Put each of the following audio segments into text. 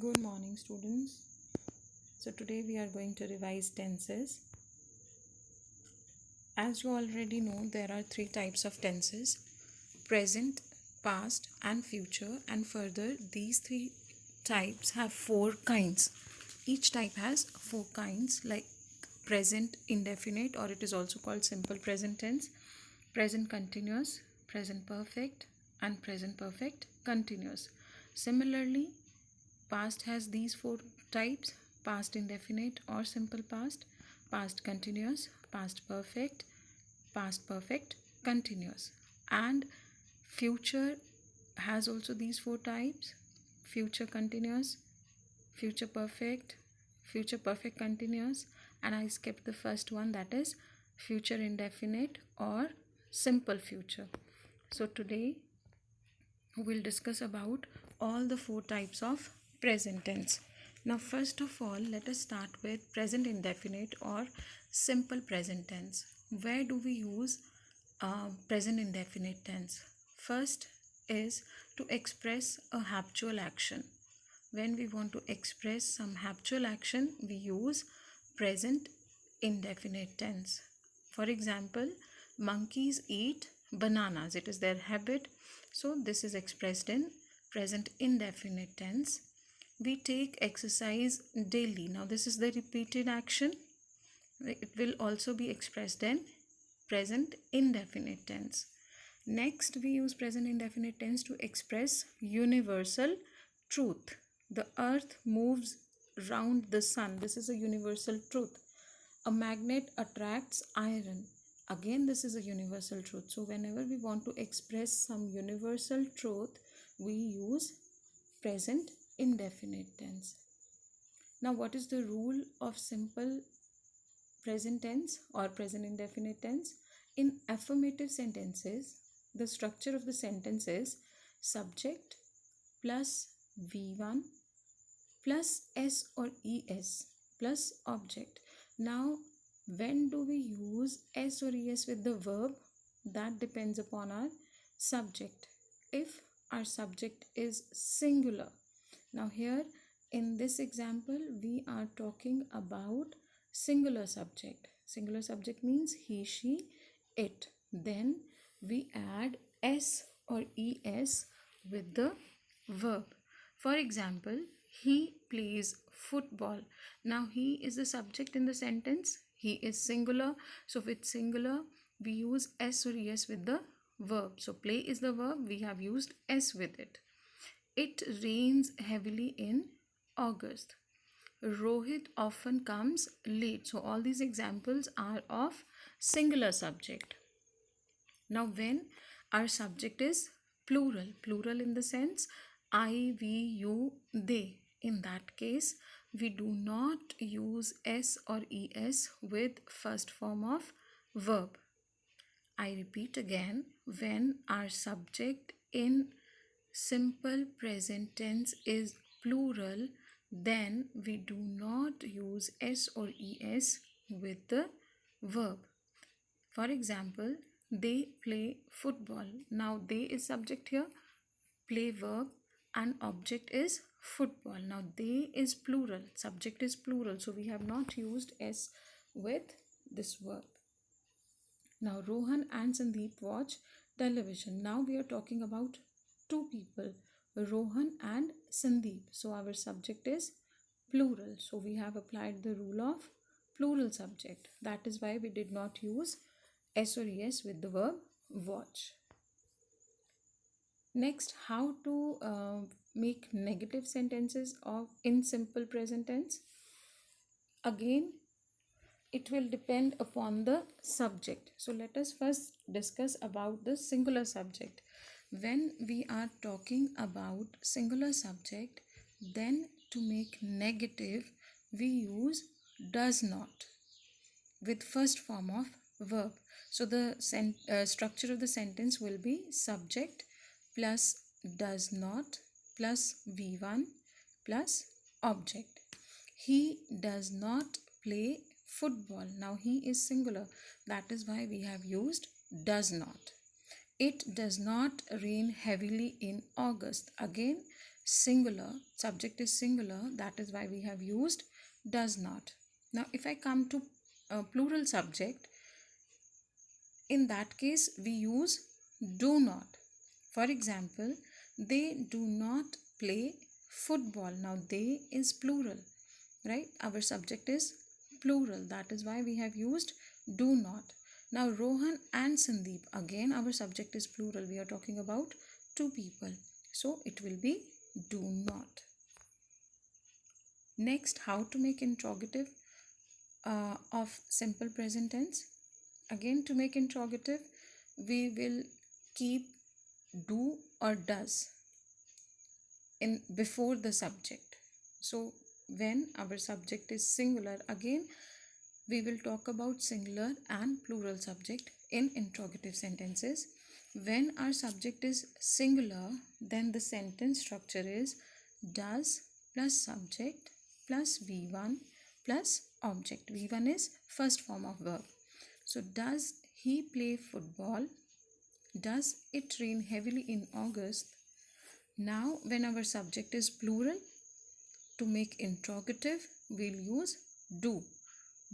Good morning, students. So, today we are going to revise tenses. As you already know, there are three types of tenses: present, past, and future. And further, these three types have four kinds. Each type has four kinds, like present indefinite, or it is also called simple present tense, present continuous, present perfect, and present perfect continuous. Similarly, past has these four types: past indefinite or simple past, past continuous, past perfect continuous. And future has also these four types: future continuous, future perfect continuous, and I skipped the first one, that is future indefinite or simple future. So today we'll discuss about all the four types of present tense. Now, first of all, let us start with present indefinite or simple present tense. Where do we use present indefinite tense? First is to express a habitual action. When we want to express some habitual action, we use present indefinite tense. For example, monkeys eat bananas. It is their habit. So this is expressed in present indefinite tense. We take exercise daily. Now this is the repeated action. It will also be expressed in present indefinite tense. Next, we use present indefinite tense to express universal truth. The earth moves round the sun. This is a universal truth. A magnet attracts iron. Again, this is a universal truth. So whenever we want to express some universal truth, we use present indefinite tense. Now, what is the rule of simple present tense or present indefinite tense? In affirmative sentences, the structure of the sentence is subject plus V1 plus S or ES plus object. Now, when do we use S or ES with the verb? That depends upon our subject. If our subject is singular. Now here in this example, we are talking about singular subject. Singular subject means he, she, it. Then we add S or ES with the verb. For example, he plays football. Now he is the subject in the sentence. He is singular. So with singular, we use S or ES with the verb. So play is the verb. We have used S with it. It rains heavily in August. Rohit often comes late. So all these examples are of singular subject. Now when our subject is plural in the sense I, we, you, they, in that case we do not use S or ES with first form of verb. I repeat again, when our subject in simple present tense is plural, then we do not use S or ES with the verb. For example, they play football. Now they is subject here, play verb, and object is football. Now they is plural, subject is plural, so we have not used S with this verb. Now Rohan and Sandeep watch television. Now we are talking about two people, Rohan and Sandeep. So our subject is plural. So we have applied the rule of plural subject. That is why we did not use S or ES with the verb watch. Next, how to make negative sentences in simple present tense. Again, it will depend upon the subject. So let us first discuss about the singular subject. When we are talking about singular subject, then to make negative, we use does not with first form of verb. So the structure of the sentence will be subject plus does not plus V1 plus object. He does not play football. Now he is singular. That is why we have used does not. It does not rain heavily in August. Again, singular, subject is singular, that is why we have used does not. Now if I come to a plural subject, in that case we use do not. For example, they do not play football. Now they is plural, right? Our subject is plural, that is why we have used do not. Now Rohan and Sandeep, again our subject is plural, we are talking about two people, so it will be do not. Next, how to make interrogative of simple present tense. Again, to make interrogative, we will keep do or does in before the subject. So when our subject is singular, again we will talk about singular and plural subject in interrogative sentences. When our subject is singular, then the sentence structure is does plus subject plus V1 plus object. V1 is first form of verb. So does he play football? Does it rain heavily in August? Now when our subject is plural, to make interrogative we'll use do.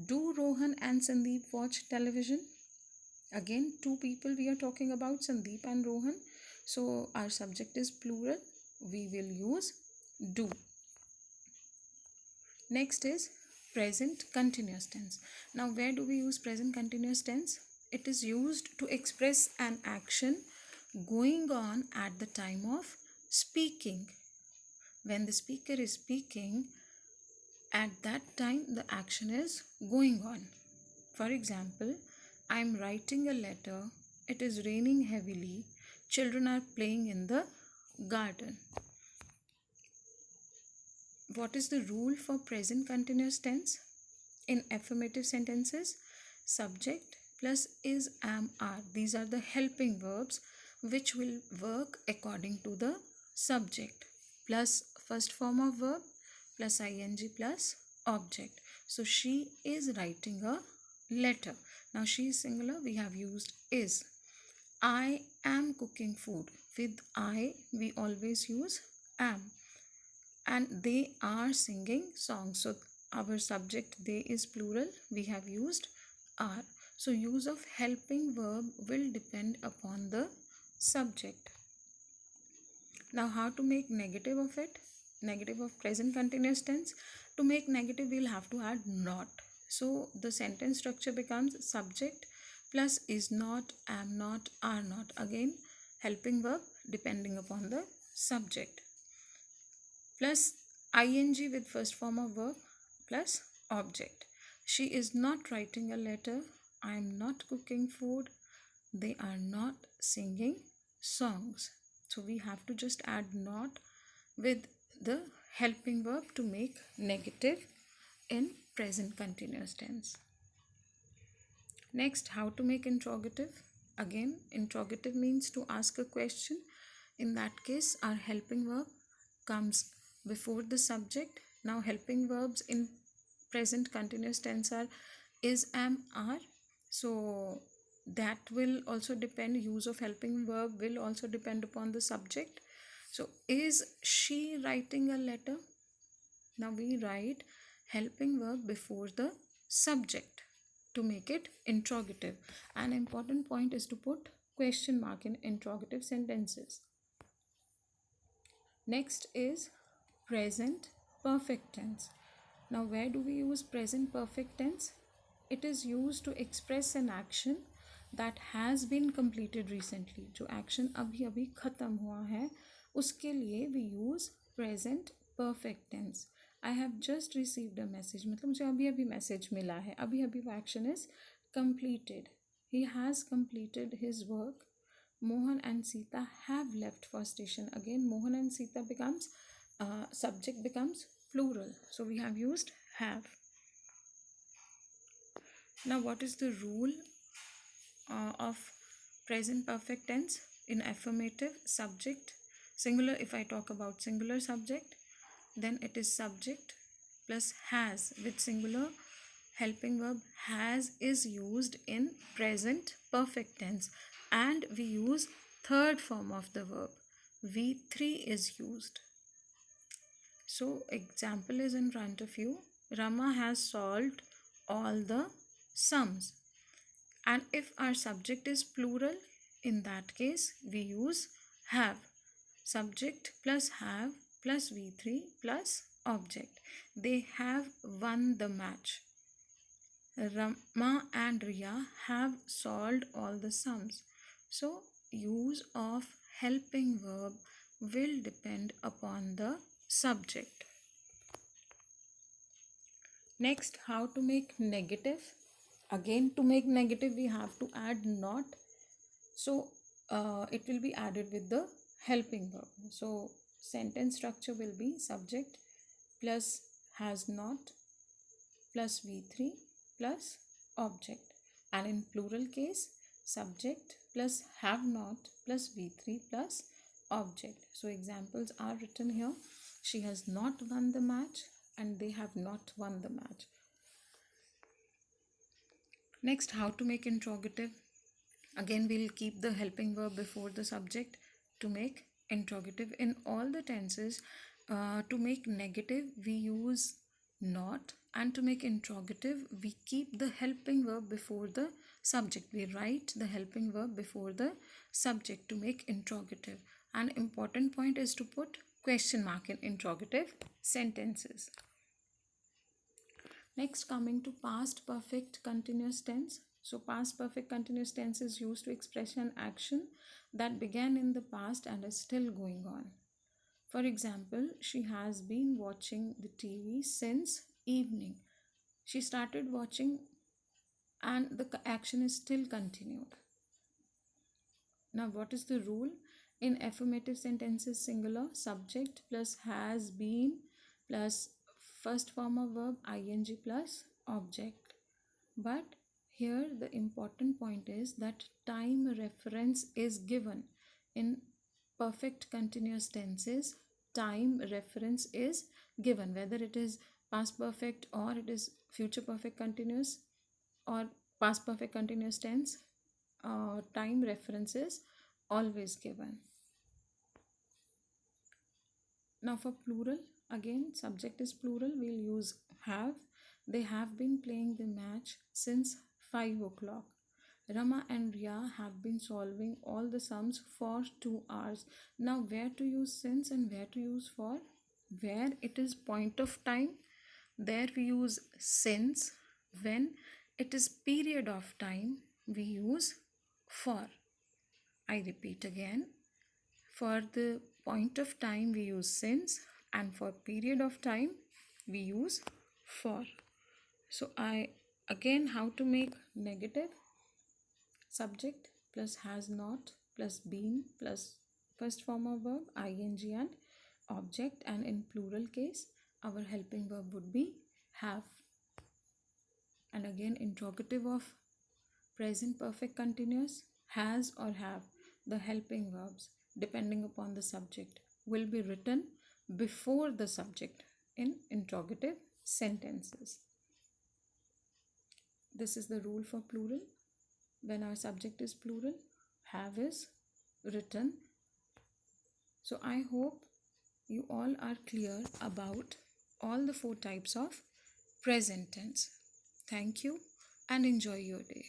Do Rohan and Sandeep watch television? Again, two people we are talking about, Sandeep and Rohan. So our subject is plural, we will use do. Next is present continuous tense. Now where do we use present continuous tense? It is used to express an action going on at the time of speaking. When the speaker is speaking, at that time the action is going on. For example, I am writing a letter, it is raining heavily, children are playing in the garden. What is the rule for present continuous tense? In affirmative sentences, subject plus is, am, are. These are the helping verbs which will work according to the subject, plus first form of verb plus ing plus object. So she is writing a letter. Now she is singular, we have used is. I am cooking food. With I we always use am. And they are singing songs. So our subject they is plural, we have used are. So use of helping verb will depend upon the subject. Now how to make negative of it? Negative of present continuous tense. To make negative we'll have to add not. So the sentence structure becomes subject plus is not, am not, are not. Again helping verb depending upon the subject, plus ing with first form of verb plus object. She is not writing a letter, I am not cooking food, they are not singing songs. So we have to just add not with the helping verb to make negative in present continuous tense. Next, how to make interrogative. Again, interrogative means to ask a question. In that case, our helping verb comes before the subject. Now helping verbs in present continuous tense are is, am, are. So that will also depend, use of helping verb will also depend upon the subject. So is she writing a letter? Now we write helping verb before the subject to make it interrogative. An important point is to put question mark in interrogative sentences. Next is present perfect tense. Now where do we use present perfect tense? It is used to express an action that has been completed recently. जो action अभी अभी खत्म हुआ है उसके लिए we use present perfect tense. I have just received a message, मतलब मुझे अभी अभी मैसेज मिला है, अभी अभी वो action is completed. He has completed his work. Mohan and Sita have left for station. Again Mohan and Sita becomes subject becomes plural, so we have used have. Now what is the rule of present perfect tense? In affirmative, subject singular, if I talk about singular subject, then it is subject plus has with singular helping verb has is used in present perfect tense, and we use third form of the verb V3 is used. So example is in front of you. Rama has solved all the sums. And if our subject is plural, in that case we use have. Subject plus have plus V3 plus object. They have won the match. Rama and Riya have solved all the sums. So use of helping verb will depend upon the subject. Next, how to make negative. Again, to make negative we have to add not. So it will be added with the helping verb. So sentence structure will be subject plus has not plus V3 plus object. And in plural case, subject plus have not plus V3 plus object. So examples are written here. She has not won the match and they have not won the match. Next, how to make interrogative. Again, we'll keep the helping verb before the subject to make interrogative. In all the tenses, to make negative, we use not, and to make interrogative, we keep the helping verb before the subject. We write the helping verb before the subject to make interrogative. An important point is to put question mark in interrogative sentences. Next, coming to past perfect continuous tense. So past perfect continuous tense is used to express an action that began in the past and is still going on. For example, she has been watching the TV since evening. She started watching and the action is still continued. Now, what is the rule? In affirmative sentences, singular, subject plus has been plus first form of verb ing plus object. But here the important point is that time reference is given. In perfect continuous tenses, time reference is given, whether it is past perfect or it is future perfect continuous or past perfect continuous tense. Time reference is always given. Now for plural, again subject is plural, we'll use have. They have been playing the match since 5 o'clock. Rama and Riya have been solving all the sums for 2 hours. Now where to use since and where to use for? Where it is point of time, there we use since. When it is period of time, we use for. I repeat again. For the point of time we use since, and for period of time we use for. So how to make negative. Subject plus has not plus been plus first form of verb ing and object, and in plural case our helping verb would be have. And again, interrogative of present perfect continuous, has or have, the helping verbs depending upon the subject will be written before the subject in interrogative sentences. This is the rule for plural. When our subject is plural, have is written. So I hope you all are clear about all the 4 types of present tense. Thank you and enjoy your day.